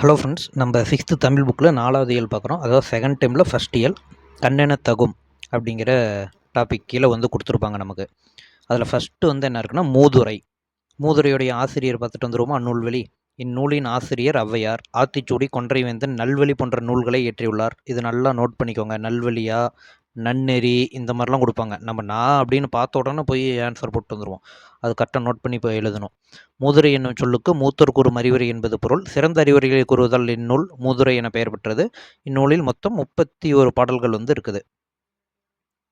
Hello friends, நம்ம sixth Tamil புக்கில் 4வது இயல் பார்க்குறோம். அதாவது செகண்ட் டைமில் ஃபஸ்ட் இயல் கண்ணென தகும் அப்படிங்கிற டாபிக் கீழே கொடுத்துருப்பாங்க நமக்கு. அதில் ஃபஸ்ட்டு என்ன இருக்குன்னா மூதுரை. மூதுரையுடைய ஆசிரியர் பார்த்துட்டு வந்துருவோமா? நூல்வழி. இந்நூலின் ஆசிரியர் ஔவையார். ஆத்திச்சூடி, கொன்றைவேந்தன், நல்வழி போன்ற நூல்களை இயற்றியுள்ளார். இது நல்லா நோட் பண்ணிக்கோங்க. நல்வழியா, நன்னெறி, இந்த மாதிரிலாம் கொடுப்பாங்க. நம்ம நான் அப்படின்னு பார்த்த உடனே போய் ஆன்சர் போட்டு வந்துடுவோம். அது கரெக்டாக நோட் பண்ணி போய் எழுதணும். மூதுரை என்னும் சொல்லுக்கு மூத்தோர் கூறும் அறிவுரை என்பது பொருள். சிறந்த அறிவுரைகளை கூறுவதால் இந்நூல் மூதுரை என பெயர் பெற்றது. இந்நூலில் மொத்தம் 31 பாடல்கள் இருக்குது.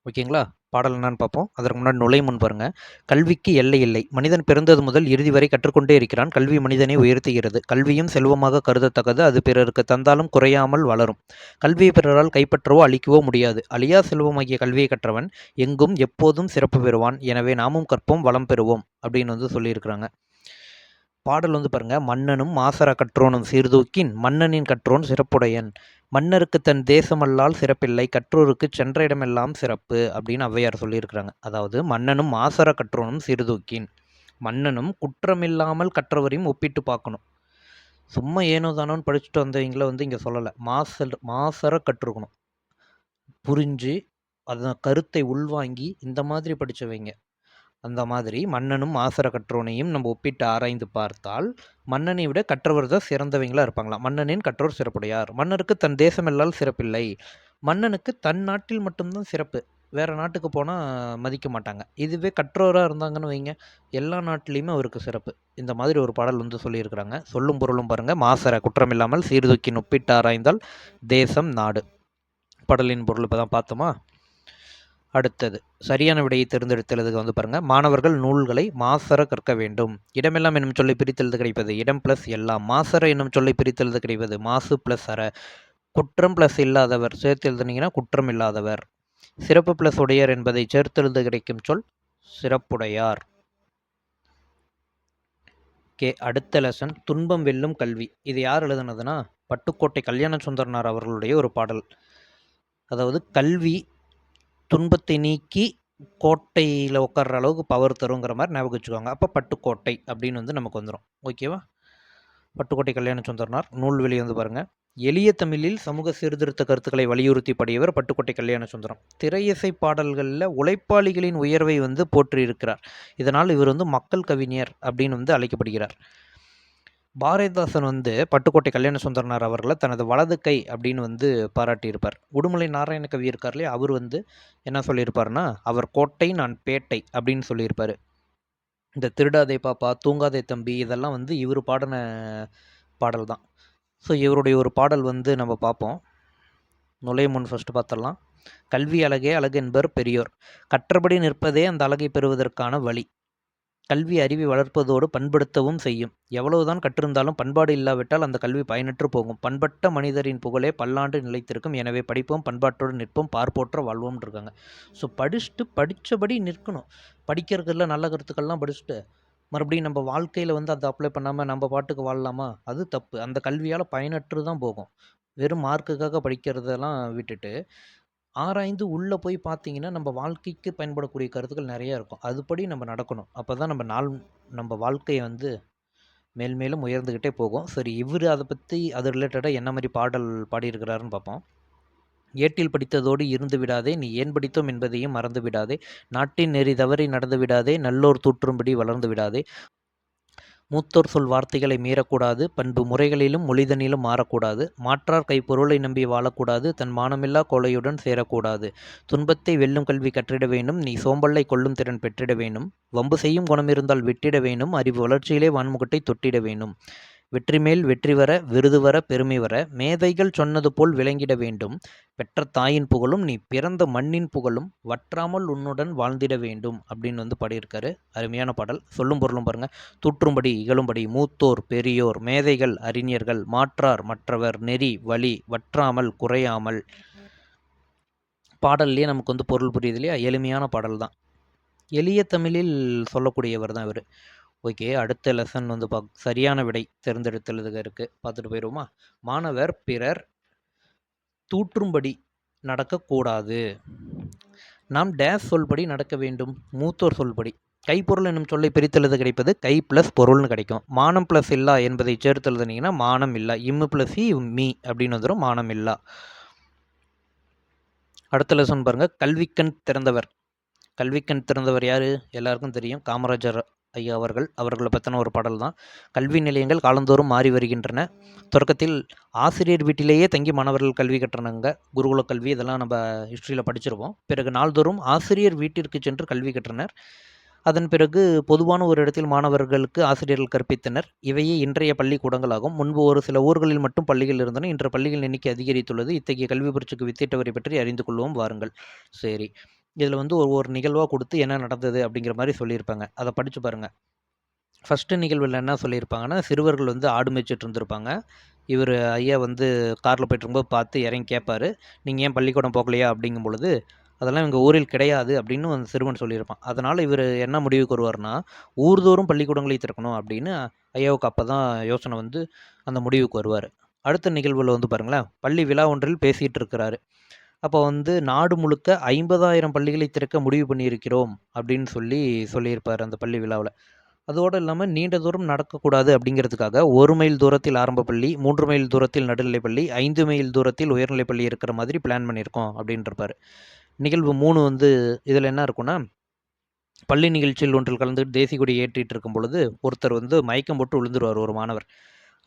ஓகேங்களா? பாடல் என்னன்னு பார்ப்போம். அதற்கு முன்னாடி நுழைமுன் பாருங்க. கல்விக்கு எல்லை இல்லை. மனிதன் பிறந்தது முதல் இறுதி வரை கற்றுக்கொண்டே இருக்கிறான். கல்வி மனிதனை உயர்த்துகிறது. கல்வியும் செல்வமாக கருதத்தக்கது. அது பிறருக்கு தந்தாலும் குறையாமல் வளரும். கல்வியை பிறரால் கைப்பற்றவோ அழிக்கவோ முடியாது. அழியா செல்வமாகிய கல்வியை கற்றவன் எங்கும் எப்போதும் சிறப்பு பெறுவான். எனவே நாமும் கற்போம், வளம் பெறுவோம் அப்படின்னு சொல்லியிருக்கிறாங்க. பாடல் பாருங்க. மன்னனும் மாசற கற்றோனும் சீர்தூக்கின் மன்னனின் கற்றோன் சிறப்புடையன். மன்னருக்கு தன் தேசமல்லால் சிறப்பில்லை, கற்றோருக்கு சென்ற இடமெல்லாம் சிறப்பு அப்படின்னு ஔவையார் சொல்லியிருக்கிறாங்க. அதாவது மன்னனும் மாசற கற்றோனும் சீர்தூக்கின், மன்னனும் குற்றமில்லாமல் கற்றவரையும் ஒப்பிட்டு பார்க்கணும். சும்மா ஏனோ தானோன்னு படிச்சுட்டு வந்தவங்கள இங்கே சொல்லலை. மாசற கற்றுக்கணும், புரிஞ்சு அதன் கருத்தை உள்வாங்கி இந்த மாதிரி படித்தவைங்க. அந்த மாதிரி மன்னனும் மாசற கற்றோனையும் நம்ம ஒப்பிட்டு ஆராய்ந்து பார்த்தால் மன்னனை விட கற்றவர் தான் சிறந்தவங்களா இருப்பாங்களாம். மன்னனின் கற்றோர் சிறப்புடையார். மன்னருக்கு தன் தேசமெல்லாம் சிறப்பில்லை. மன்னனுக்கு தன் நாட்டில் மட்டும்தான் சிறப்பு. வேற நாட்டுக்கு போனால் மதிக்க மாட்டாங்க. இதுவே கற்றோராக இருந்தாங்கன்னு வைங்க, எல்லா நாட்டிலையுமே அவருக்கு சிறப்பு. இந்த மாதிரி ஒரு பாடல் சொல்லியிருக்கிறாங்க. சொல்லும் பொருளும் பாருங்கள். மாசற குற்றமில்லாமல் சீர்தூக்கின் ஒப்பிட்டு ஆராய்ந்தால் தேசம் நாடு. பாடலின் பொருள் இப்போ தான் பார்த்தோமா? அடுத்தது சரியான விடையை தேர்ந்தெடுத்தலுக்கு பாருங்க. மாணவர்கள் நூல்களை மாசற கற்க வேண்டும். இடமெல்லாம் என்னும் சொல்லை பிரித்தெழுத கிடைப்பது இடம் பிளஸ் எல்லாம். மாசற என்னும் சொல்லை பிரித்தெழுத கிடைப்பது மாசு பிளஸ் அற. குற்றம் பிளஸ் இல்லாதவர் சேர்த்து எழுதுனீங்கன்னா குற்றம் இல்லாதவர். சிறப்பு பிளஸ் உடையார் என்பதை சேர்த்தெழுத கிடைக்கும் சொல் சிறப்புடையார். அடுத்த லெசன் துன்பம் வெல்லும் கல்வி. இது யார் எழுதுனதுன்னா பட்டுக்கோட்டை கல்யாண சுந்தரனார் அவர்களுடைய ஒரு பாடல். அதாவது கல்வி துன்பத்தை நீக்கி கோட்டையில் உட்கார்ற அளவுக்கு பவர் தருங்கிற மாதிரி ஞாபகம் வச்சுக்கோங்க. அப்போ பட்டுக்கோட்டை அப்படின்னு நமக்கு வந்துடும். ஓகேவா? பட்டுக்கோட்டை கல்யாண சுந்தரனார் நூல்வெளி பாருங்கள். எளிய தமிழில் சமூக சீர்திருத்த கருத்துக்களை வலியுறுத்தி படியவர் பட்டுக்கோட்டை கல்யாண சுந்தரம். திரையிசை பாடல்களில் உழைப்பாளிகளின் உயர்வை போற்றி இருக்கிறார். இதனால் இவர் மக்கள் கவிஞர் அப்படின்னு அழைக்கப்படுகிறார். பாரதிதாசன் பட்டுக்கோட்டை கல்யாண சுந்தரனார் அவர்களை தனது வலது கை அப்படின்னு பாராட்டியிருப்பார். உடுமலை நாராயண கவி இருக்கார் இல்லையா, அவர் என்ன சொல்லியிருப்பார்னா, அவர் கோட்டை நான் பேட்டை அப்படின்னு சொல்லியிருப்பார். இந்த திருடாதே பாப்பா, தூங்காதே தம்பி, இதெல்லாம் இவர் பாடின பாடல் தான். ஸோ இவருடைய ஒரு பாடல் நம்ம பார்ப்போம். நுழைய முன் ஃபஸ்ட்டு பார்த்துடலாம். கல்வி அழகே அழகு என்பர் பெரியோர். கற்றபடி நிற்பதே அந்த அழகை பெறுவதற்கான வழி. கல்வி அறிவை வளர்ப்பதோடு பண்படுத்தவும் செய்யும். எவ்வளவுதான் கற்றிருந்தாலும் பண்பாடு இல்லாவிட்டால் அந்த கல்வி பயனற்று போகும். பண்பட்ட மனிதரின் புகழே பல்லாண்டு நிலைத்திருக்கும். எனவே படிப்போம், பண்பாட்டோடு நிற்போம், பார்ப்போற்ற வாழ்வோம் இருக்காங்க. ஸோ படித்தபடி நிற்கணும். படிக்கிறதுல நல்ல கருத்துக்கள்லாம் படிச்சுட்டு மறுபடியும் நம்ம வாழ்க்கையில் அதை அப்ளை பண்ணாமல் நம்ம பாட்டுக்கு வாழலாமா? அது தப்பு. அந்த கல்வியால் பயனற்று தான் போகும். வெறும் மார்க்குக்காக படிக்கிறதெல்லாம் விட்டுட்டு ஆராய்ந்து உள்ளே போய் பார்த்தீங்கன்னா, நம்ம வாழ்க்கைக்கு பயன்படக்கூடிய கருத்துக்கள் நிறையா இருக்கும். அதுபடி நம்ம நடக்கணும். அப்போ தான் நம்ம வாழ்க்கையை மேல்மேலும் உயர்ந்துக்கிட்டே போகும். சரி, இவர் அதை பற்றி அது ரிலேட்டடாக என்ன மாதிரி பாடல் பாடியிருக்கிறாருன்னு பார்ப்போம். ஏட்டில் படித்ததோடு இருந்து விடாதே, நீ ஏன் படித்தோம் என்பதையும் மறந்து விடாதே, நாட்டின் நெறி தவறி நடந்து விடாதே, நல்லோர் தூற்றும்படி வளர்ந்து விடாதே, மூத்தோர் சொல் வார்த்தைகளை மீறக்கூடாது, பண்பு முறைகளிலும் மொழிதனிலும் மாறக்கூடாது, மாற்றார் கை பொருளை நம்பி வாழக்கூடாது, தன் மானமில்லா கோழையுடன் சேரக்கூடாது, துன்பத்தை வெல்லும் கல்வி கற்றிட வேண்டும், நீ சோம்பலை கொள்ளும் திறன் பெற்றிட வேண்டும், வம்பு செய்யும் குணம் இருந்தால் விட்டிட வேண்டும், அறிவு வளர்ச்சியிலே வான்முகட்டை தொட்டிட வேண்டும், வெற்றி மேல் வெற்றி வர, விருது வர, பெருமை வர, மேதைகள் சொன்னது போல் விளங்கிட வேண்டும், பெற்ற தாயின் புகழும் நீ பிறந்த மண்ணின் புகழும் வற்றாமல் உன்னுடன் வாழ்ந்திட வேண்டும் அப்படின்னு பாடியிருக்காரு. அருமையான பாடல். சொல்லும் பொருளும் பாருங்க. தூற்றும்படி இகழும்படி மூத்தோர் பெரியோர் மேதைகள் அறிஞர்கள் மாற்றார் மற்றவர் நெறி வழி வற்றாமல் குறையாமல். பாடல்லையே நமக்கு பொருள் புரியுது இல்லையா? எளிமையான பாடல் தான். எளிய தமிழில் சொல்லக்கூடியவர் தான் இவர். ஓகே, அடுத்த லெசன் சரியான விடை தேர்ந்தெடுத்தலுக்கு இருக்குது. பார்த்துட்டு போயிடுவோமா? மாணவர் பிறர் தூற்றும்படி நடக்கக்கூடாது. நாம் டேஸ் சொல்படி நடக்க வேண்டும். மூத்தோர் சொல்படி. கைப்பொருள் என்னும் சொல்லை பிரித்தெழுத கிடைப்பது கை ப்ளஸ் பொருள்னு கிடைக்கும். மானம் ப்ளஸ் இல்லா என்பதை சேர்த்து எழுதுனீங்கன்னா மானம் இல்லா. இம்மு ப்ளஸ் இ மீ அப்படின்னு வந்துடும், மானம் இல்லா. அடுத்த லெசன் பாருங்க, கல்விக்கண் திறந்தவர். கல்விக்கண் திறந்தவர் யாரு? எல்லாருக்கும் தெரியும், காமராஜர் ஐயா அவர்கள். அவர்களை பற்றின ஒரு பாடல் தான். கல்வி நிலையங்கள் காலந்தோறும் மாறி வருகின்றன. தொடக்கத்தில் ஆசிரியர் வீட்டிலேயே தங்கி மாணவர்கள் கல்வி கற்றனங்க, குருகுல கல்வி, இதெல்லாம் நம்ம ஹிஸ்ட்ரியில் படிச்சிருப்போம். பிறகு நாள்தோறும் ஆசிரியர் வீட்டிற்கு சென்று கல்வி கற்றனர். அதன் பிறகு பொதுவான ஒரு இடத்தில் மாணவர்களுக்கு ஆசிரியர்கள் கற்பித்தனர். இவையே இன்றைய பள்ளிக்கூடங்களாகும். முன்பு ஒரு சில ஊர்களில் மட்டும் பள்ளிகள் இருந்தன. இன்று பள்ளிகள் எண்ணிக்கை அதிகரித்துள்ளது. இத்தகைய கல்வி புரட்சிக்கு வித்திட்டவரை பற்றி அறிந்து கொள்வோம் வாருங்கள். சரி, இதில் வந்து ஒரு நிகழ்வாக கொடுத்து என்ன நடந்தது அப்படிங்கிற மாதிரி சொல்லியிருப்பாங்க. அதை படித்து பாருங்கள். ஃபஸ்ட்டு நிகழ்வில் என்ன சொல்லியிருப்பாங்கன்னா, சிறுவர்கள் வந்து ஆடு மேய்ச்சிட்டு இருந்திருப்பாங்க. இவர் ஐயா வந்து காரில் போயிட்டு இருக்கும்போது பார்த்து இறங்கி கேட்பாரு, நீங்கள் ஏன் பள்ளிக்கூடம் போகலையா அப்படிங்கும் பொழுது, அதெல்லாம் எங்கள் ஊரில் கிடையாது அப்படின்னு அந்த சிறுவன் சொல்லியிருப்பான். அதனால் இவர் என்ன முடிவுக்கு வருவார்னா, ஊர்தோறும் பள்ளிக்கூடங்களை திறக்கணும் அப்படின்னு ஐயாவுக்கு அப்போ தான் யோசனை வந்து அந்த முடிவுக்கு வருவார். அடுத்த நிகழ்வில் வந்து பாருங்களேன், பள்ளி விழா ஒன்றில் பேசிகிட்டு இருக்கிறாரு. அப்போ வந்து நாடு முழுக்க 50,000 பள்ளிகளை திறக்க முடிவு பண்ணியிருக்கிறோம் அப்படின்னு சொல்லியிருப்பார் அந்த பள்ளி விழாவில். அதோடு இல்லாமல் நீண்ட தூரம் நடக்கக்கூடாது அப்படிங்கிறதுக்காக 1 மைல் தூரத்தில் ஆரம்ப பள்ளி, 3 மைல் தூரத்தில் நடுநிலைப்பள்ளி, 5 மைல் தூரத்தில் உயர்நிலைப்பள்ளி இருக்கிற மாதிரி பிளான் பண்ணியிருக்கோம் அப்படின்ட்டுருப்பார். நிகழ்வு 3 வந்து இதில் என்ன இருக்குன்னா, பள்ளி நிகழ்ச்சியில் ஒன்றில் கலந்துட்டு தேசிய கொடி ஏற்றிட்டு இருக்கும் பொழுது ஒருத்தர் வந்து மயக்கம் போட்டு விழுந்துருவார், ஒரு மாணவர்.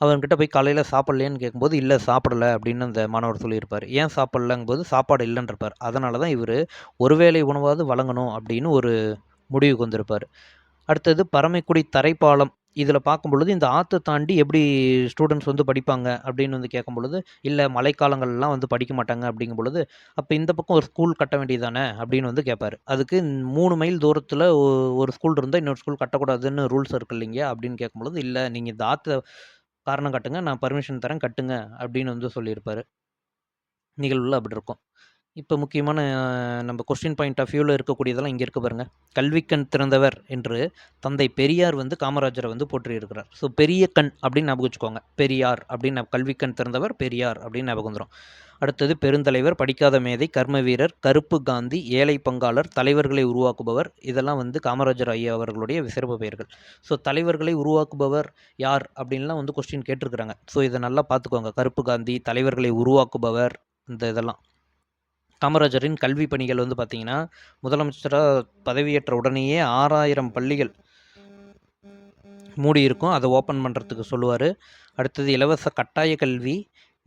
அவன்கிட்ட போய் காலையில் சாப்பிட்லையான்னு கேட்கும்போது, இல்லை சாப்பிடலை அப்படின்னு அந்த மாணவர் சொல்லியிருப்பார். ஏன் சாப்பிட்லங்கும்போது சாப்பாடு இல்லைன்றிருப்பார். அதனால தான் இவர் ஒருவேளை உணவாவது வழங்கணும் அப்படின்னு ஒரு முடிவுக்கு வந்திருப்பார். அடுத்தது பரமைக்குடி தரைப்பாலம். இதில் பார்க்கும் பொழுது இந்த ஆற்றை தாண்டி எப்படி ஸ்டூடெண்ட்ஸ் வந்து படிப்பாங்க அப்படின்னு வந்து கேட்கும் பொழுது, இல்லை மழைக்காலங்கள்லாம் வந்து படிக்க மாட்டாங்க அப்படிங்கும் பொழுது, அப்போ இந்த பக்கம் ஒரு ஸ்கூல் கட்ட வேண்டியதானே அப்படின்னு வந்து கேட்பார். அதுக்கு 3 மைல் தூரத்தில் ஒரு ஸ்கூல் இருந்தால் இன்னொரு ஸ்கூல் கட்டக்கூடாதுன்னு ரூல்ஸ் இருக்கு இல்லைங்க அப்படின்னு கேட்கும் பொழுது, இல்லை நீங்கள் இந்த ஆற்றை காரணம் காட்டுங்க, நான் பர்மிஷன் தரேன், கட்டுங்க அப்படின்னு வந்து சொல்லியிருப்பார். நிகழ்வுல அப்படி இருக்கும். இப்போ முக்கியமான நம்ம கொஸ்டின் பாயிண்ட் ஆஃப் வியூவில் இருக்கக்கூடியதெல்லாம் இங்கே இருக்க பாருங்கள். கல்விக்கண் திறந்தவர் என்று தந்தை பெரியார் வந்து காமராஜரை வந்து போற்றியிருக்கிறார். ஸோ பெரிய கண் அப்படின்னு ஞாபகம் வச்சுக்கோங்க. பெரியார் அப்படின்னு கல்விக்கண் திறந்தவர் பெரியார் அப்படின்னு ஞாபகம் வந்துடும். அடுத்தது பெருந்தலைவர், படிக்காத மேதை, கர்ம வீரர், கருப்பு காந்தி, ஏழை பங்காளர், தலைவர்களை உருவாக்குபவர். இதெல்லாம் வந்து காமராஜர் ஐயா அவர்களுடைய சிறப்பு பெயர்கள். ஸோ தலைவர்களை உருவாக்குபவர் யார் அப்படின்லாம் வந்து கொஸ்டின் கேட்டிருக்கிறாங்க. ஸோ இதை நல்லா பார்த்துக்கோங்க. கருப்பு காந்தி, தலைவர்களை உருவாக்குபவர், இந்த இதெல்லாம். காமராஜரின் கல்வி பணிகள் வந்து பார்த்திங்கன்னா, முதலமைச்சராக பதவியேற்ற உடனேயே 6000 பள்ளிகள் மூடி இருக்கும், அதை ஓப்பன் பண்ணுறதுக்கு சொல்லுவார். அடுத்தது இலவச கட்டாய கல்வி,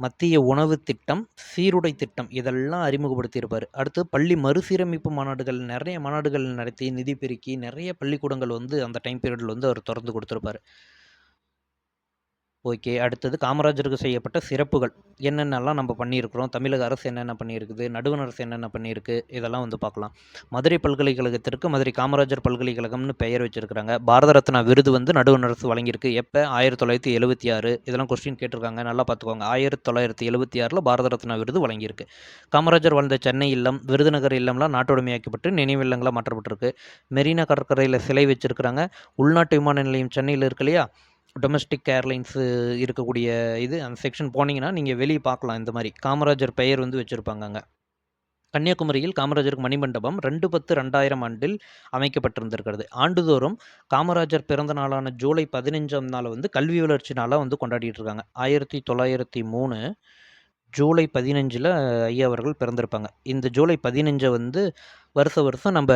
மத்திய உணவு திட்டம், சீருடை திட்டம், இதெல்லாம் அறிமுகப்படுத்தியிருப்பார். அடுத்து பள்ளி மறுசீரமைப்பு மாநாடுகள், நிறைய மாநாடுகள் நடத்தி நிதி பெருக்கி நிறைய பள்ளிக்கூடங்கள் வந்து அந்த டைம் பீரியடில் வந்து அவர் திறந்து கொடுத்துருப்பார். ஓகே. அடுத்தது காமராஜருக்கு செய்யப்பட்ட சிறப்புகள் என்னென்னலாம் நம்ம பண்ணியிருக்கிறோம், தமிழக அரசு என்னென்ன பண்ணியிருக்குது, நடுவண் அரசு என்னென்ன பண்ணியிருக்கு, இதெல்லாம் வந்து பார்க்கலாம். மதுரை பல்கலைக்கழகத்திற்கு மதுரை காமராஜர் பல்கலைக்கழகம்னு பெயர் வச்சுருக்கிறாங்க. பாரத ரத்னா விருது வந்து நடுவண் அரசு வழங்கியிருக்கு. எப்போ? 1976. இதெல்லாம் கொஸ்டின் கேட்டிருக்காங்க, நல்லா பார்த்துக்கோங்க. 1976 பாரத ரத்னா விருது வழங்கியிருக்கு. காமராஜர் வாழ்ந்த சென்னை இல்லம், விருதுநகர் இல்லம்லாம் நாட்டுடைமையாக்கப்பட்டு நினைவில்லங்களாக மாற்றப்பட்டிருக்கு. மெரினா கடற்கரையில் சிலை வச்சுருக்கிறாங்க. உள்நாட்டு விமான நிலையம் சென்னையில் இருக்கு இல்லையா, டொமஸ்டிக் ஏர்லைன்ஸு இருக்கக்கூடிய இது, அந்த செக்ஷன் போனீங்கன்னா நீங்கள் வெளியே பார்க்கலாம். இந்த மாதிரி காமராஜர் பெயர் வந்து வச்சுருப்பாங்க அங்கே. கன்னியாகுமரியில் காமராஜருக்கு மணிமண்டபம் 2/10/2000 ஆண்டில் அமைக்கப்பட்டிருந்திருக்கிறது. ஆண்டுதோறும் காமராஜர் பிறந்த நாளான ஜூலை 15ஆம் நாள் வந்து கல்வி வளர்ச்சி நாளாக வந்து கொண்டாடிட்டு இருக்காங்க. 1903 ஜூலை 15 ஐயா அவர்கள் பிறந்திருப்பாங்க. இந்த ஜூலை 15 வந்து வருஷம் நம்ம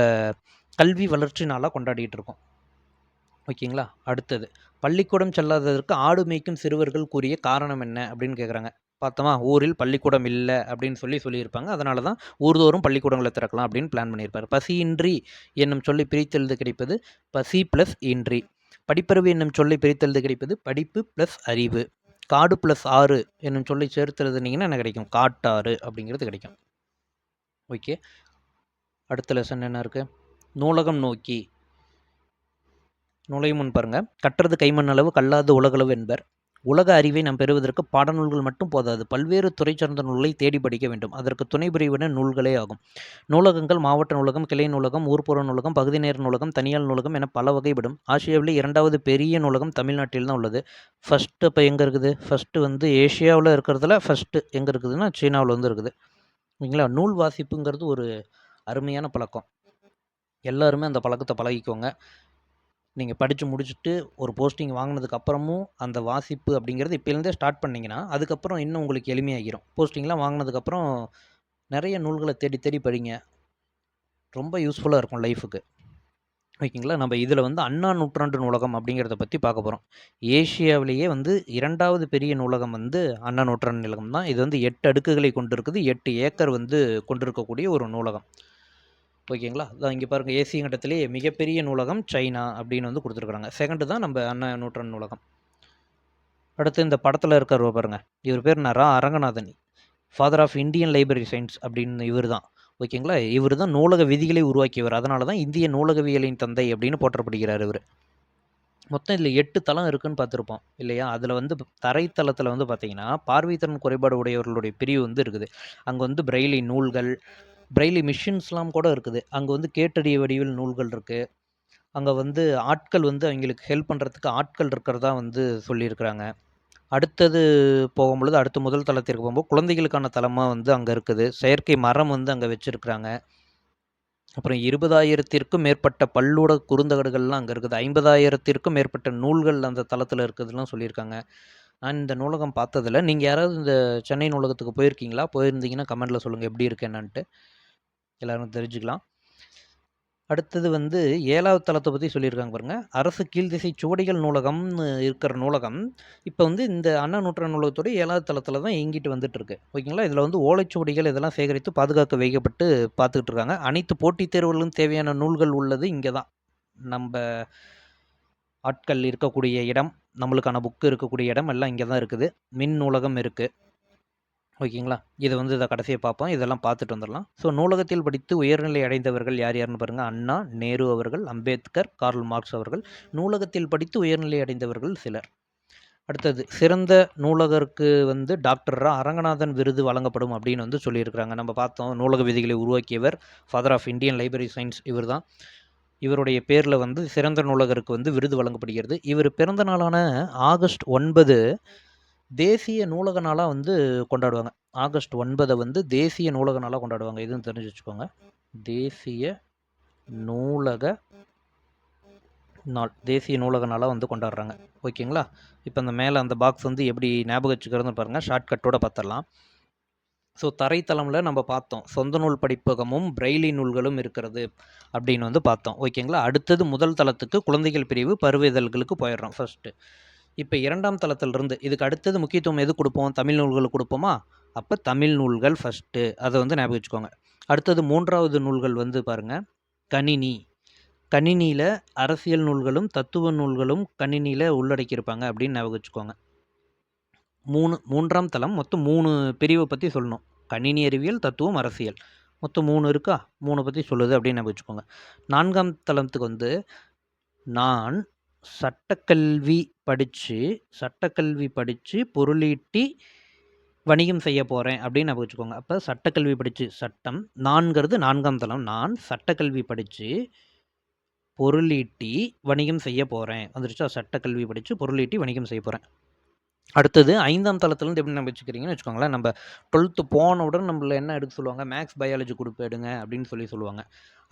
கல்வி வளர்ச்சி நாளாக கொண்டாடிட்டு இருக்கோம். ஓகேங்களா? அடுத்தது, பள்ளிக்கூடம் செல்லாததற்கு ஆடு மேய்க்கும் சிறுவர்கள் கூறிய காரணம் என்ன அப்படின்னு கேட்குறாங்க. பார்த்தோமா, ஊரில் பள்ளிக்கூடம் இல்லை அப்படின்னு சொல்லியிருப்பாங்க. அதனால தான் ஊர்தோறும் பள்ளிக்கூடங்களை திறக்கலாம் அப்படின்னு பிளான் பண்ணியிருப்பார். பசியின்றி என்னும் சொல்லி பிரித்தெழுத கிடைப்பது பசி ப்ளஸ் இன்றி. படிப்பறிவு என்னும் சொல்லி பிரித்தெழுத கிடைப்பது படிப்பு ப்ளஸ் அறிவு. காடு ப்ளஸ் ஆறு என்னும் சொல்லி சேர்த்து எழுதுனீங்கன்னா என்ன கிடைக்கும்? காட்டாறு அப்படிங்கிறது கிடைக்கும். ஓகே. அடுத்த லெசன் என்ன இருக்குது? நூலகம் நோக்கி. நுழையும் முன் பாருங்க. கற்றது கைமண் அளவு, கல்லாது உலகளவு என்பர். உலக அறிவை நாம் பெறுவதற்கு பாடநூல்கள் மட்டும் போதாது. பல்வேறு துறை சார்ந்த நூல்களை தேடி படிக்க வேண்டும். அதற்கு துணை புரிவன நூல்களே ஆகும். நூலகங்கள் மாவட்ட நூலகம், கிளை நூலகம், ஊர்ப்புற நூலகம், பகுதி நேர நூலகம், தனியார் நூலகம் என பல வகைப்படும். ஆசியாவில் 2வது பெரிய நூலகம் தமிழ்நாட்டில் தான் உள்ளது. ஃபஸ்ட்டு இப்போ எங்கே இருக்குது? ஃபஸ்ட்டு வந்து ஏஷியாவில் இருக்கிறதுல ஃபஸ்ட்டு எங்கே இருக்குதுன்னா சீனாவில் வந்து இருக்குது. ஓகேங்களா? நூல் வாசிப்புங்கிறது ஒரு அருமையான பழக்கம். எல்லாருமே அந்த பழக்கத்தை பழகிக்கோங்க. நீங்கள் படித்து முடிச்சுட்டு ஒரு போஸ்டிங் வாங்கினதுக்கப்புறமும் அந்த வாசிப்பு அப்படிங்கிறது இப்போலேருந்தே ஸ்டார்ட் பண்ணிங்கன்னா அதுக்கப்புறம் இன்னும் உங்களுக்கு எளிமையாகிரும். போஸ்டிங்லாம் வாங்கினதுக்கப்புறம் நிறைய நூல்களை தேடி தேடி படிங்க. ரொம்ப யூஸ்ஃபுல்லாக இருக்கும் லைஃபுக்கு. ஓகேங்களா? நம்ம இதில் வந்து அண்ணா நூற்றாண்டு நூலகம் அப்படிங்கிறத பற்றி பார்க்க போகிறோம். ஏஷியாவிலேயே வந்து 2வது பெரிய நூலகம் வந்து அண்ணா நூற்றாண்டு நூலகம் தான். இது வந்து 8 அடுக்குகளை கொண்டிருக்குது. 8 ஏக்கர் வந்து கொண்டிருக்கக்கூடிய ஒரு நூலகம். ஓகேங்களா? அதான் இங்கே பாருங்கள், ஏசிய கண்டத்திலேயே மிகப்பெரிய நூலகம் சைனா அப்படின்னு வந்து கொடுத்துருக்குறாங்க. செகண்டு தான் நம்ம அண்ணா நூற்றாண்டு நூலகம். அடுத்து இந்த படத்தில் இருக்கிற பாருங்க, இவர் பேர் Ra Ranganathan, father of Indian library science அப்படின்னு இவர் தான். ஓகேங்களா? இவர் தான் நூலக விதிகளை உருவாக்கியவர். அதனால தான் இந்திய நூலகவியலின் தந்தை அப்படின்னு போற்றப்படுகிறார் இவர். மொத்தம் இதில் 8 தளம் இருக்குன்னு பார்த்துருப்போம் இல்லையா? அதில் வந்து தரைத்தளத்தில் வந்து பார்த்தீங்கன்னா பார்வைத்திறன் குறைபாடு உடையவர்களுடைய பிரிவு வந்து இருக்குது. அங்கே வந்து பிரெய்லி நூல்கள், பிரெய்லி மிஷின்ஸ்லாம் கூட இருக்குது. அங்கே வந்து கேட்டறிய வடிவில் நூல்கள் இருக்குது. அங்கே வந்து ஆட்கள் வந்து அவங்களுக்கு ஹெல்ப் பண்ணுறதுக்கு ஆட்கள் இருக்கிறதா வந்து சொல்லியிருக்கிறாங்க. அடுத்தது போகும்பொழுது அடுத்த முதல் தளத்திற்கு போகும்போது குழந்தைகளுக்கான தளமாக வந்து அங்கே இருக்குது. செயற்கை மரம் வந்து அங்கே வச்சுருக்குறாங்க. அப்புறம் 20,000த்திற்கும் மேற்பட்ட பல்லூட குறுந்தகடுகள்லாம் அங்கே இருக்குது. 50,000த்திற்கும் மேற்பட்ட நூல்கள் அந்த தளத்தில் இருக்குதுலாம் சொல்லியிருக்காங்க. நான் இந்த நூலகம் பார்த்ததில்ல. நீங்கள் யாராவது இந்த சென்னை நூலகத்துக்கு போயிருக்கீங்களா? போயிருந்தீங்கன்னா கமெண்ட்டில் சொல்லுங்கள் எப்படி இருக்கு என்னன்ட்டு. எல்லோரும் தெரிஞ்சுக்கலாம். அடுத்தது வந்து 7வது தளத்தை பற்றி சொல்லியிருக்காங்க பாருங்க. அரசு கீழ்திசை சுவடிகள் நூலகம்னு இருக்கிற நூலகம் இப்போ வந்து இந்த அண்ணா நூற்றாண்டு நூலகத்தோட 7வது தளத்தில் தான் இயங்கிட்டு வந்துட்டுருக்கு. ஓகேங்களா? இதில் வந்து ஓலைச்சுவடிகள் இதெல்லாம் சேகரித்து பாதுகாக்க வைக்கப்பட்டு பார்த்துக்கிட்டு இருக்காங்க. அனைத்து போட்டித் தேர்வுகளும் தேவையான நூல்கள் உள்ளது இங்கே தான். நம்ம ஆட்கள் இருக்கக்கூடிய இடம், நம்மளுக்கான புக்கு இருக்கக்கூடிய இடம் எல்லாம் இங்கே தான் இருக்குது. மின் நூலகம் இருக்குது. ஓகேங்களா? இதை வந்து இதை கடைசியாக பார்ப்போம். இதெல்லாம் பார்த்துட்டு வந்துடலாம். ஸோ நூலகத்தில் படித்து உயர்நிலை அடைந்தவர்கள் யார் யாருன்னு பாருங்கள். அண்ணா, நேரு அவர்கள், அம்பேத்கர், கார்ல் மார்க்ஸ் அவர்கள். நூலகத்தில் படித்து உயர்நிலை அடைந்தவர்கள் சிலர். அடுத்தது சிறந்த நூலகருக்கு வந்து டாக்டர் ரா அரங்கநாதன் விருது வழங்கப்படும் அப்படின்னு வந்து சொல்லியிருக்கிறாங்க. நம்ம பார்த்தோம், நூலக விதிகளை உருவாக்கியவர் father of Indian library science இவர் தான். இவருடைய பேரில் வந்து சிறந்த நூலகருக்கு வந்து விருது வழங்கப்படுகிறது. இவர் பிறந்த நாளான ஆகஸ்ட் 9 தேசிய நூலக நாளாக வந்து கொண்டாடுவாங்க. ஆகஸ்ட் 9 வந்து தேசிய நூலக நாளாக கொண்டாடுவாங்க. இதுன்னு தெரிஞ்சு வச்சுக்கோங்க. தேசிய நூலக நாள், தேசிய நூலக நாளாக வந்து கொண்டாடுறாங்க. ஓகேங்களா? இப்போ அந்த மேலே அந்த பாக்ஸ் வந்து எப்படி ஞாபகம் வச்சுக்கிறதுன்னு பாருங்கள். ஷார்ட்கட்டோட பார்த்துடலாம். ஸோ தரைத்தளமில் நம்ம பார்த்தோம், சொந்த நூல் படிப்பகமும் பிரெய்லி நூல்களும் இருக்கிறது அப்படின்னு வந்து பார்த்தோம். ஓகேங்களா? அடுத்தது முதல் தளத்துக்கு குழந்தைகள் பிரிவு பருவ இதழ்களுக்கு போயிடுறோம் ஃபஸ்ட்டு. இப்போ 2ஆம் தளத்திலிருந்து இதுக்கு அடுத்தது முக்கியத்துவம் எது கொடுப்போம்? தமிழ் நூல்களுக்கு கொடுப்போமா? அப்போ தமிழ் நூல்கள் ஃபஸ்ட்டு, அதை வந்து ஞாபகம் வச்சுக்கோங்க. அடுத்தது 3வது நூல்கள் வந்து பாருங்கள், கணினி. கணினியில் அரசியல் நூல்களும் தத்துவ நூல்களும் கணினியில் உள்ளடக்கியிருப்பாங்க அப்படின்னு ஞாபகம் வச்சுக்கோங்க. 3ஆம் தளம் மொத்தம் 3 பிரிவை பற்றி சொல்லணும். கணினி அறிவியல், தத்துவம், அரசியல். மொத்தம் 3 இருக்கா? 3 பற்றி சொல்லுது அப்படின்னு ஞாபகம் வச்சுக்கோங்க. 4ஆம் தளத்துக்கு வந்து நான் சட்டக்கல்வி படித்து பொருளீட்டி வணிகம் செய்ய போகிறேன் அப்படின்னு ஞாபகம் வச்சுக்கோங்க. அப்போ சட்டக்கல்வி படித்து சட்டம், நான்கிறது 4ஆம் தளம். நான் சட்டக்கல்வி படித்து பொருளீட்டி வணிகம் செய்ய போகிறேன். வந்துருச்சா? சட்டக்கல்வி படித்து பொருளீட்டி வணிகம் செய்ய போகிறேன். அடுத்தது 5ஆம் தளத்துலேருந்து எப்படி நம்ம வச்சுக்கிறீங்கன்னு வச்சுக்கோங்களேன். நம்ம 12th போன உடனே நம்மள என்ன எடுக்க சொல்லுவாங்க? மேக்ஸ், பயாலஜி குரூப் எடுங்க அப்படின்னு சொல்லுவாங்க.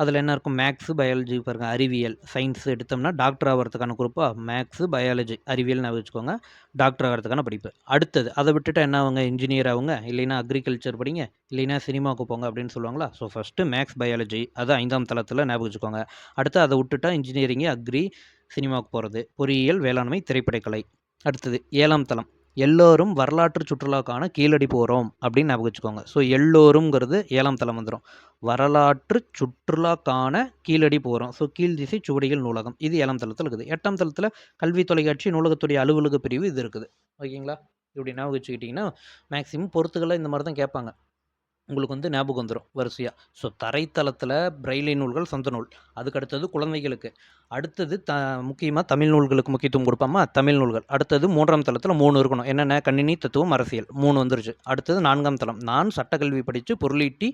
அதில் என்ன இருக்கும்? மேக்ஸு, பயாலஜி பாருங்க, அறிவியல், சயின்ஸ் எடுத்தோம்னா டாக்டர் ஆகிறதுக்கான குரூப்பா மேக்ஸு, பயாலஜி, அறிவியல் ஞாபகம் வச்சுக்கோங்க. டாக்டர் ஆகிறதுக்கான படிப்பு. அடுத்தது அதை விட்டுட்டு என்ன ஆகுங்க? இன்ஜினியர் ஆகுங்க, இல்லைன்னா அக்ரிகல்ச்சர் படிங்க, இல்லைன்னா சினிமாவுக்கு போங்க அப்படின்னு சொல்லுவாங்களா? ஸோ ஃபஸ்ட்டு மேக்ஸ், பயாலஜி, அது 5ஆம் தளத்தில் ஞாபகம் வச்சுக்கோங்க. அடுத்து அதை விட்டுட்டா இன்ஜினியரிங்கு, அக்ரி, சினிமாவுக்கு போகிறது, பொறியியல், வேளாண்மை, திரைப்படக்கலை. அடுத்தது 7ஆம் தளம், எல்லோரும் வரலாற்று சுற்றுலாக்கான கீழடி போகிறோம் அப்படின்னு ஞாபகம் வச்சுக்கோங்க. ஸோ எல்லோரும்ங்கிறது 7ஆம் தளம் வந்துடும். வரலாற்று சுற்றுலாக்கான கீழடி போகிறோம். ஸோ கீழ் திசை சுவடிகள் நூலகம், இது 7ஆம் தளத்தில் இருக்குது. 8ஆம் தளத்தில் கல்வி தொலைக்காட்சி நூலகத்துடைய அலுவலக பிரிவு இது இருக்குது. ஓகேங்களா? இப்படி ஞாபகம் வச்சுக்கிட்டிங்கன்னா மேக்ஸிமம் பொறுத்துக்களை இந்த மாதிரி தான் கேட்பாங்க. உங்களுக்கு வந்து ஞாபகம் வந்துடும் வரிசையாக. ஸோ தரைத்தளத்தில் பிரெய்லி நூல்கள், சொந்த நூல். அதுக்கு அடுத்தது குழந்தைகளுக்கு. அடுத்தது முக்கியமாக தமிழ் நூல்களுக்கு முக்கியத்துவம் கொடுப்பாமா? தமிழ் நூல்கள். அடுத்தது 3ஆம் தளத்தில் 3 இருக்கணும். என்னென்ன? கணினி, தத்துவம், அரசியல். 3 வந்துருச்சு. அடுத்தது 4ஆம் தளம், நான் சட்டக்கல்வி படித்து பொருளீட்டி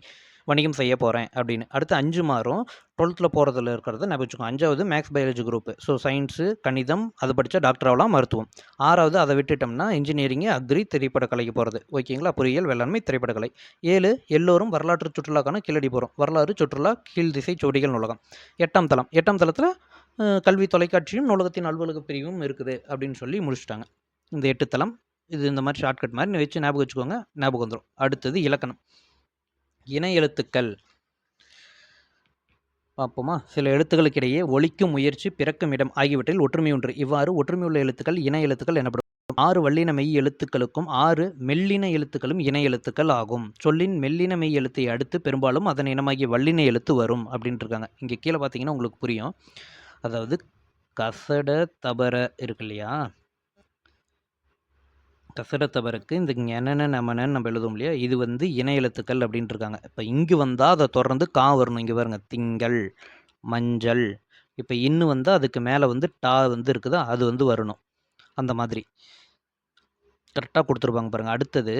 வணிகம் செய்ய போகிறேன் அப்படின்னு. அடுத்து 5 மாறும். 12th போகிறதுல இருக்கிறத ஞாபகம் வச்சுக்கோங்க. 5வது maths biology group. So science, கணிதம் அது படித்தா டாக்டர் ஆகலாம், மருத்துவம். 6வது அதை விட்டுட்டோம்னா இன்ஜினியரிங்கு, அக்ரி, திரைப்படக்கலைக்கு போகிறது. ஓகேங்களா? பொறியியல், வேளாண்மை, திரைப்படக்கலை. 7 எல்லோரும் வரலாற்று சுற்றுலாக்கான கீழடி போகிறோம். வரலாறு, சுற்றுலா, கீழ் திசை சுவடிகள் நூலகம். 8ஆம் தளம். 8ஆம் தளத்தில் கல்வி தொலைக்காட்சியும் நூலகத்தின் அலுவலக பிரிவும் இருக்குது அப்படின்னு சொல்லி முடிச்சுட்டாங்க. இந்த 8 தளம். இது இந்த மாதிரி ஷார்ட்கட் மாதிரி வச்சு ஞாபகம் வச்சுக்கோங்க, ஞாபகம் வந்துடும். அடுத்தது இலக்கணம். இணை எழுத்துக்கள் பார்ப்போமா? சில எழுத்துக்களுக்கிடையே ஒலிக்கும் முயற்சி, பிறக்கும் இடம் ஆகியவற்றில் ஒற்றுமை ஒன்று. இவ்வாறு ஒற்றுமையுள்ள எழுத்துக்கள் இணை எழுத்துக்கள் எனப்படும். 6 வல்லின மெய் எழுத்துக்களுக்கும் 6 மெல்லின எழுத்துக்களும் இணை எழுத்துக்கள் ஆகும். சொல்லின் மெல்லின மெய் எழுத்தை அடுத்து பெரும்பாலும் அதன் இனமாகிய வல்லின எழுத்து வரும் அப்படின்ட்டு இருக்காங்க. இங்கே கீழே பார்த்தீங்கன்னா உங்களுக்கு புரியும். அதாவது கசட தபர இருக்கு இல்லையா? கசட தபருக்கு இந்த ஞனன நமனன்னு நம்ம எழுதுவோம் இல்லையா? இது வந்து இணை எழுத்துக்கள் அப்படின்ட்டு இருக்காங்க. இப்போ இங்கு வந்தால் அதை தொடர்ந்து கா வரணும். இங்கே பாருங்க, திங்கள், மஞ்சள். இப்போ இன்னு வந்தால் அதுக்கு மேலே வந்து டா வந்து இருக்குதா, அது வந்து வரணும். அந்த மாதிரி கரெக்டாக கொடுத்துருப்பாங்க பாருங்கள். அடுத்தது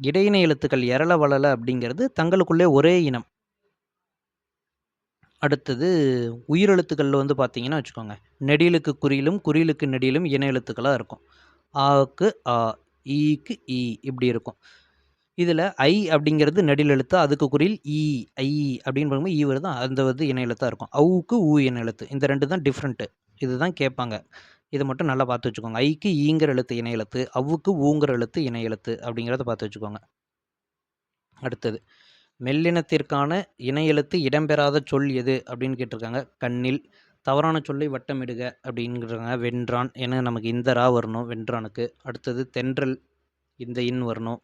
இடையினை எழுத்துக்கள் எரள வளல அப்படிங்கிறது தங்களுக்குள்ளே ஒரே இனம். அடுத்தது உயிரெழுத்துக்களில் வந்து பார்த்தீங்கன்னா வச்சுக்கோங்க, நெடிலுக்கு குறியிலும் குறியிலுக்கு நெடிலும் இணை எழுத்துக்களாக இருக்கும். ஆக்கு ஆ, ஈக்கு ஈ இப்படி இருக்கும். இதில் ஐ அப்படிங்கிறது நெடில் எழுத்து, அதுக்கு குறியில் ஈ ஐ அப்படின்னு பார்க்கும்போது ஈ வருது, அந்த வந்து இணை எழுத்தாக இருக்கும். அவுக்கு ஊ இணை எழுத்து. இந்த ரெண்டு தான் டிஃப்ரெண்ட்டு. இதுதான் கேட்பாங்க. இதை மட்டும் நல்லா பார்த்து வச்சுக்கோங்க. ஐக்கு ஈங்கிற எழுத்து இணை எழுத்து, அவ்வுக்கு ஊங்கிற எழுத்து இணை எழுத்து அப்படிங்கிறத பார்த்து வச்சுக்கோங்க. அடுத்தது மெல்லினத்திற்கான இணை எழுத்து இடம்பெறாத சொல் எது அப்படின்னு கேட்டிருக்காங்க. கண்ணில். தவறான சொல்லை வட்டமிடுக அப்படிங்கிறாங்க. வென்றான் ஏன்னா நமக்கு இந்த ரா வரணும் வென்றானுக்கு. அடுத்தது தென்றல், இந்த இன் வரணும்.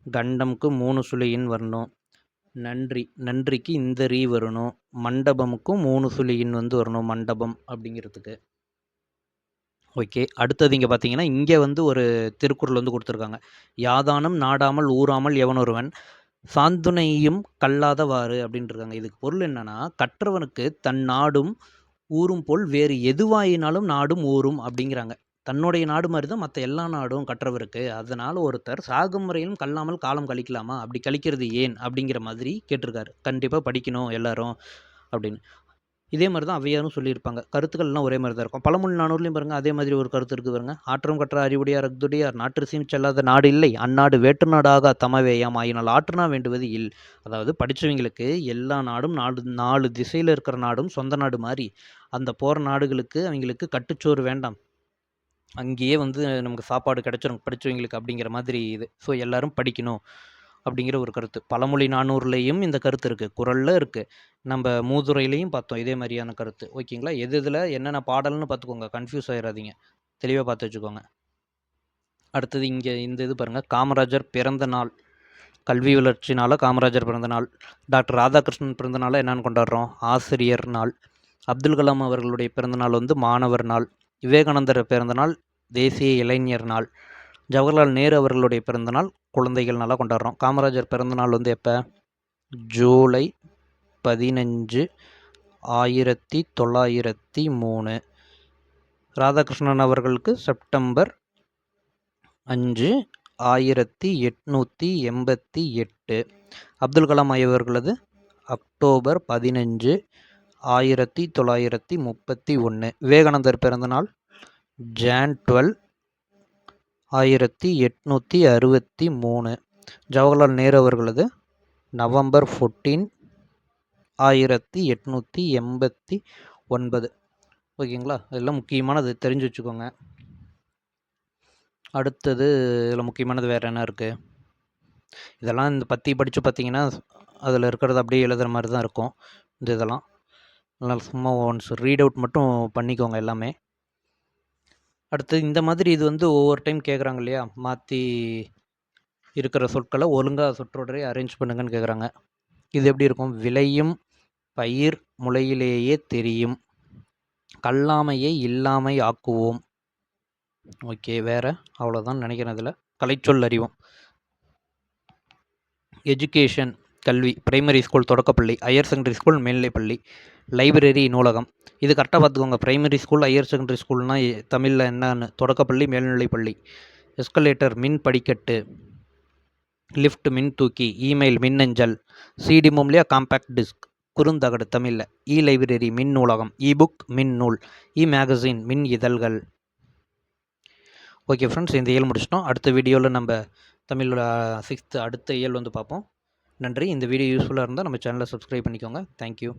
கண்டமுக்கு 3 சுழி இன் வரணும். நன்றி, நன்றிக்கு இந்த ரீ வரணும். மண்டபமுக்கும் 3 சுழி இன் வந்து வரணும், மண்டபம் அப்படிங்கிறதுக்கு. ஓகே. அடுத்தது இங்கே பார்த்தீங்கன்னா இங்கே வந்து ஒரு திருக்குறள் வந்து கொடுத்துருக்காங்க. யாதானும் நாடாமல் ஊறாமல் எவனொருவன் சாந்துணையும் கல்லாதவாறு அப்படின்ட்டுருக்காங்க. இதுக்கு பொருள் என்னன்னா, கற்றவனுக்கு தன் நாடும் ஊரும் போல் வேறு எதுவாயினாலும் நாடும் ஊரும் அப்படிங்கிறாங்க. தன்னுடைய நாடு மாதிரி தான் மற்ற எல்லா நாடும் கற்றவருக்கு. அதனால் ஒருத்தர் சாகும் முறையிலும் கல்லாமல் காலம் கழிக்கலாமா, அப்படி கழிக்கிறது ஏன் அப்படிங்கிற மாதிரி கேட்டிருக்காரு. கண்டிப்பாக படிக்கணும் எல்லாரும் அப்படின்னு. இதே மாதிரி தான் ஔவையாரும் சொல்லியிருப்பாங்க. கருத்துக்கள்லாம் ஒரே மாதிரி தான் இருக்கும். பழமொழி 400லையும் பாருங்க, அதே மாதிரி ஒரு கருத்து இருக்குது பாருங்க. ஆற்றம் கற்ற அறிவுடையார் அஃதுடையார் நாற்றுசீம் செல்லாத நாடு இல்லை, அந்நாடு வேற்று நாடாக தமவேயாம் ஆயினால் ஆற்றுனா வேண்டுவது இல். அதாவது படித்தவங்களுக்கு எல்லா நாடும் 4 திசையில் இருக்கிற நாடும் சொந்த நாடு மாதிரி. அந்த போகிற நாடுகளுக்கு அவங்களுக்கு கட்டுச்சோறு வேண்டாம், அங்கேயே வந்து நமக்கு சாப்பாடு கிடைச்சிரும் படித்தவங்களுக்கு அப்படிங்கிற மாதிரி இது. ஸோ எல்லாரும் படிக்கணும் அப்படிங்கிற ஒரு கருத்து. பழமொழி 400லையும் இந்த கருத்து இருக்குது, குறளில் இருக்குது, நம்ம மூதுரையிலையும் பார்த்தோம் இதே மாதிரியான கருத்து. ஓகேங்களா? எது இதில் என்னென்ன பாடல்னு பார்த்துக்கோங்க, கன்ஃபியூஸ் ஆகிடாதீங்க, தெளிவாக பார்த்து வச்சுக்கோங்க. அடுத்தது இங்கே இந்த இது பாருங்கள், காமராஜர் பிறந்த நாள். கல்வி வளர்ச்சினால காமராஜர் பிறந்த நாள். டாக்டர் ராதாகிருஷ்ணன் பிறந்த நாள் என்னென்னு கொண்டாடுறோம், ஆசிரியர் நாள். அப்துல் கலாம் அவர்களுடைய பிறந்தநாள் வந்து மாணவர் நாள். விவேகானந்தர் பிறந்தநாள் தேசிய இளைஞர் நாள். ஜவஹர்லால் நேரு அவர்களுடைய பிறந்தநாள் குழந்தைகள் நாளாக கொண்டாடுறோம். காமராஜர் பிறந்தநாள் வந்து எப்போ, ஜூலை 15, 1903. ராதாகிருஷ்ணன் அவர்களுக்கு செப்டம்பர் 5, 1888. அப்துல் கலாம் அவர்களது அக்டோபர் 15, 1931. விவேகானந்தர் பிறந்தநாள் ஜான் 12, 1863. ஜவஹர்லால் நேரு அவர்களது நவம்பர் 14, 1889. ஓகேங்களா? இதெல்லாம் முக்கியமானது, தெரிஞ்சு வச்சுக்கோங்க. அடுத்தது இதில் முக்கியமானது வேறு என்ன இருக்குது, இதெல்லாம் இந்த பற்றி படித்து பார்த்தீங்கன்னா அதில் இருக்கிறது அப்படியே எழுதுகிற மாதிரி தான் இருக்கும். இந்த இதெல்லாம் அதனால் சும்மா ஒன்ஸ் ரீட் அவுட் மட்டும் பண்ணிக்கோங்க எல்லாமே. அடுத்தது இந்த மாதிரி இது வந்து ஒவ்வொரு டைம் கேட்குறாங்க இல்லையா, மாற்றி இருக்கிற சொற்களை ஒழுங்காக சொற்றொடரை அரேஞ்ச் பண்ணுங்கன்னு கேட்குறாங்க. இது எப்படி இருக்கும், விளையும் பயிர் முளையிலேயே தெரியும், கல்லாமையை இல்லாமை ஆக்குவோம். ஓகே, வேறு அவ்வளோதான் நினைக்கிறேன். இதில் கலைச்சொல் அறிவோம். எஜுகேஷன் கல்வி, பிரைமரி ஸ்கூல் தொடக்கப்பள்ளி, ஹையர் செகண்டரி ஸ்கூல் மேல்நிலைப்பள்ளி, லைப்ரரி நூலகம். இது கரெக்டாக பார்த்துக்கோங்க. பிரைமரி ஸ்கூல், ஹையர் செகண்டரி ஸ்கூல்னால் தமிழில் என்னன்னு, தொடக்கப்பள்ளி மேல்நிலைப்பள்ளி. எஸ்கலேட்டர் மின் படிக்கட்டு. லிஃப்ட் மின் தூக்கி, இமெயில் மின்னஞ்சல், சிடி மூம்லியா காம்பேக்ட் டிஸ்க் குறுந்தகடு தமிழில், இ லைப்ரரி மின் நூலகம், இபுக் மின் நூல், இ மேகசின் மின் இதழ்கள். ஓகே ஃப்ரெண்ட்ஸ், இந்த இயல் முடிச்சிட்டோம். அடுத்த வீடியோவில் நம்ம தமிழோட 6th அடுத்த இயல் வந்து பார்ப்போம். நன்றி. இந்த வீடியோ யூஸ்ஃபுல்லாக இருந்தால் நம்ம சேனலை சப்ஸ்கிரைப் பண்ணிக்கோங்க. தேங்க்யூ.